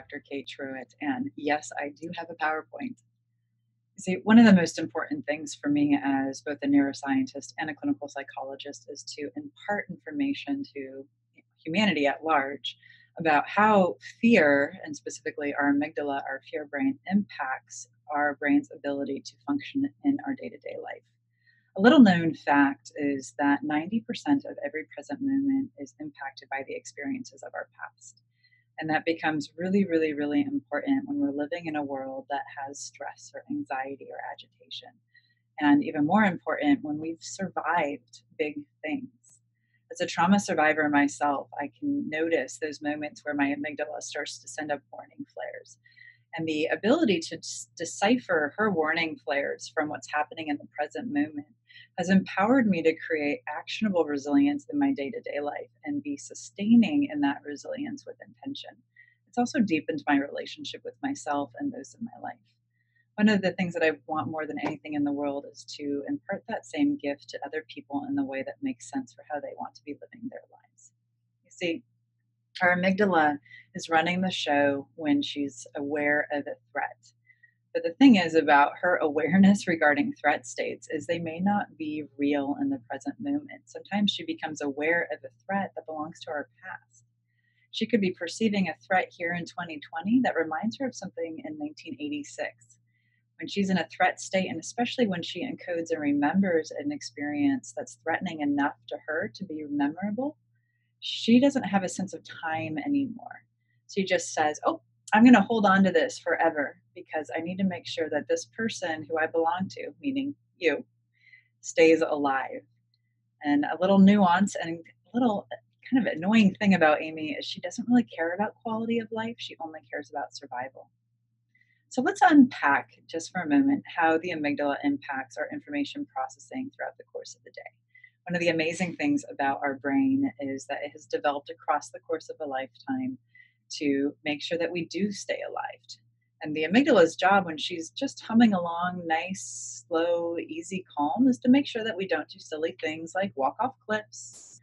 Dr. Kate Truitt, and yes, I do have a PowerPoint. See, one of the most important things for me as both a neuroscientist and a clinical psychologist is to impart information to humanity at large about how fear, and specifically our amygdala, our fear brain, impacts our brain's ability to function in our day to day life. A little known fact is that 90% of every present moment is impacted by the experiences of our past. And that becomes really, really, really important when we're living in a world that has stress or anxiety or agitation. And even more important when we've survived big things. As a trauma survivor myself, I can notice those moments where my amygdala starts to send up warning flares. And the ability to decipher her warning flares from what's happening in the present moment has empowered me to create actionable resilience in my day to day life and be sustaining in that resilience with intention. It's also deepened my relationship with myself and those in my life. One of the things that I want more than anything in the world is to impart that same gift to other people in the way that makes sense for how they want to be living their lives. You see, our amygdala is running the show when she's aware of a threat. But the thing is about her awareness regarding threat states is they may not be real in the present moment. Sometimes she becomes aware of a threat that belongs to our past. She could be perceiving a threat here in 2020 that reminds her of something in 1986. When she's in a threat state, and especially when she encodes and remembers an experience that's threatening enough to her to be memorable, she doesn't have a sense of time anymore. She just says, oh, I'm going to hold on to this forever because I need to make sure that this person who I belong to, meaning you, stays alive. And a little nuance and a little kind of annoying thing about Amy is she doesn't really care about quality of life. She only cares about survival. So let's unpack just for a moment how the amygdala impacts our information processing throughout the course of the day. One of the amazing things about our brain is that it has developed across the course of a lifetime to make sure that we do stay alive. And the amygdala's job when she's just humming along nice, slow, easy, calm is to make sure that we don't do silly things like walk off cliffs,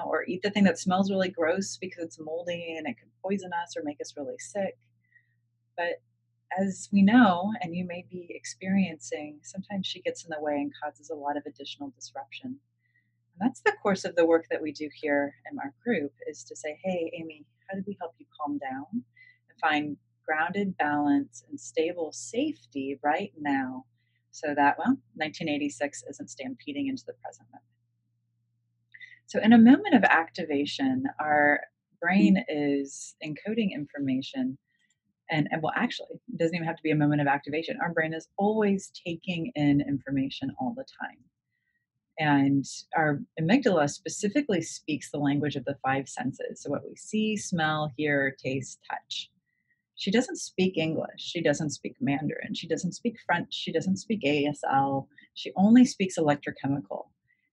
or eat the thing that smells really gross because it's moldy and it could poison us or make us really sick. But as we know, and you may be experiencing, sometimes she gets in the way and causes a lot of additional disruption. And that's the course of the work that we do here in our group is to say, hey, Amy, how do we help you calm down and find grounded balance and stable safety right now so that, 1986 isn't stampeding into the present moment. So in a moment of activation, our brain is encoding information. And well, actually, it doesn't even have to be a moment of activation. Our brain is always taking in information all the time. And our amygdala specifically speaks the language of the five senses. So what we see, smell, hear, taste, touch. She doesn't speak English. She doesn't speak Mandarin. She doesn't speak French. She doesn't speak ASL. She only speaks electrochemical.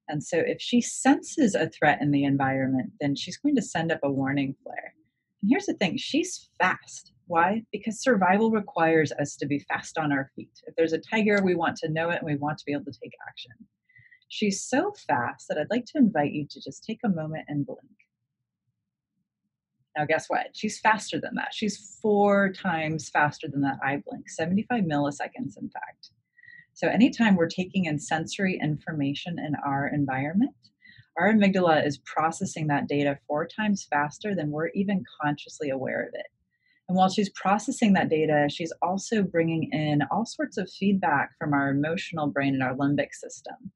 And so if she senses a threat in the environment, then she's going to send up a warning flare. And here's the thing, she's fast. Why? Because survival requires us to be fast on our feet. If there's a tiger, we want to know it and we want to be able to take action. She's so fast that I'd like to invite you to just take a moment and blink. Now, guess what? She's faster than that. She's 4 times faster than that eye blink, 75 milliseconds, in fact. So anytime we're taking in sensory information in our environment, our amygdala is processing that data 4 times faster than we're even consciously aware of it. And while she's processing that data, she's also bringing in all sorts of feedback from our emotional brain and our limbic system.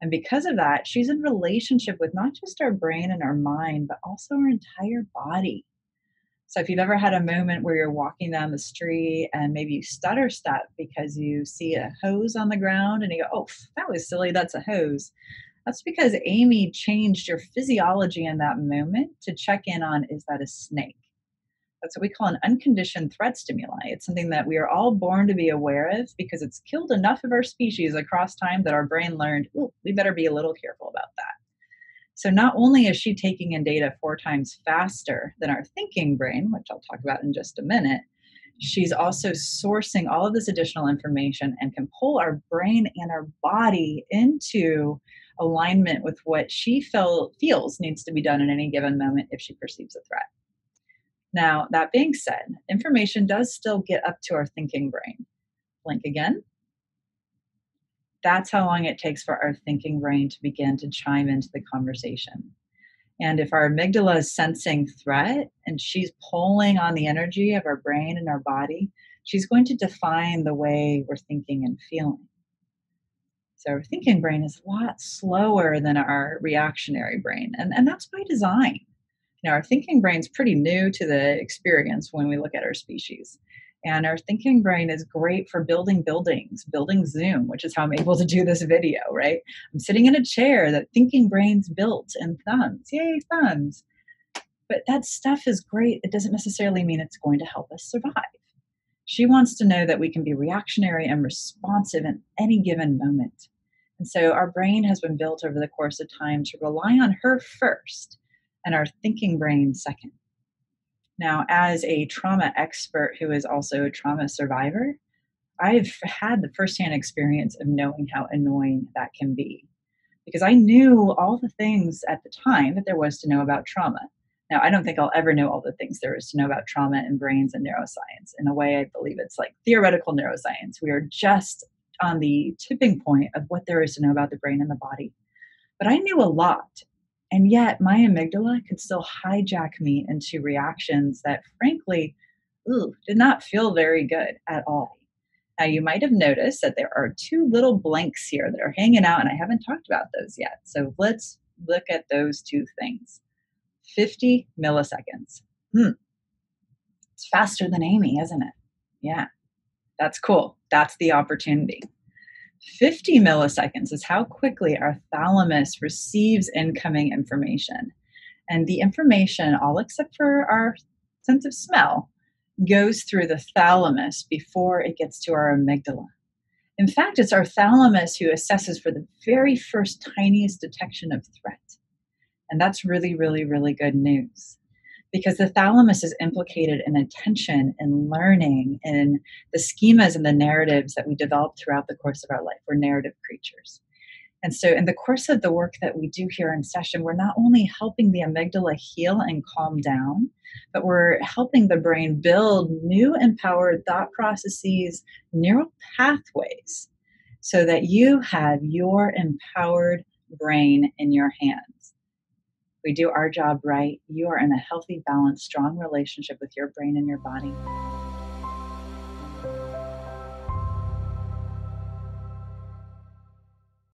And because of that, she's in relationship with not just our brain and our mind, but also our entire body. So if you've ever had a moment where you're walking down the street and maybe you stutter step because you see a hose on the ground and you go, oh, that was silly, that's a hose. That's because Amy changed your physiology in that moment to check in on, is that a snake? That's what we call an unconditioned threat stimuli. It's something that we are all born to be aware of because it's killed enough of our species across time that our brain learned, oh, we better be a little careful about that. So not only is she taking in data 4 times faster than our thinking brain, which I'll talk about in just a minute, she's also sourcing all of this additional information and can pull our brain and our body into alignment with what she feels needs to be done in any given moment if she perceives a threat. Now, that being said, information does still get up to our thinking brain. Blink again. That's how long it takes for our thinking brain to begin to chime into the conversation. And if our amygdala is sensing threat and she's pulling on the energy of our brain and our body, she's going to define the way we're thinking and feeling. So our thinking brain is a lot slower than our reactionary brain. And that's by design. Our thinking brain's pretty new to the experience when we look at our species. And our thinking brain is great for building buildings, building Zoom, which is how I'm able to do this video, right? I'm sitting in a chair that thinking brain's built and thumbs. Yay, thumbs. But that stuff is great. It doesn't necessarily mean it's going to help us survive. She wants to know that we can be reactionary and responsive in any given moment. And so our brain has been built over the course of time to rely on her first and our thinking brain second. Now, as a trauma expert who is also a trauma survivor, I've had the firsthand experience of knowing how annoying that can be because I knew all the things at the time that there was to know about trauma. Now, I don't think I'll ever know all the things there is to know about trauma and brains and neuroscience. In a way, I believe it's like theoretical neuroscience. We are just on the tipping point of what there is to know about the brain and the body. But I knew a lot. And yet my amygdala could still hijack me into reactions that frankly, did not feel very good at all. Now you might have noticed that there are two little blanks here that are hanging out and I haven't talked about those yet. So let's look at those two things. 50 milliseconds. It's faster than Amy, isn't it? Yeah, that's cool. That's the opportunity. 50 milliseconds is how quickly our thalamus receives incoming information. And the information, all except for our sense of smell, goes through the thalamus before it gets to our amygdala. In fact, it's our thalamus who assesses for the very first tiniest detection of threat. And that's really, really, really good news because the thalamus is implicated in attention and learning and the schemas and the narratives that we develop throughout the course of our life. We're narrative creatures. And so, in the course of the work that we do here in session, we're not only helping the amygdala heal and calm down, but we're helping the brain build new empowered thought processes, neural pathways, so that you have your empowered brain in your hands. We do our job right, you are in a healthy, balanced, strong relationship with your brain and your body.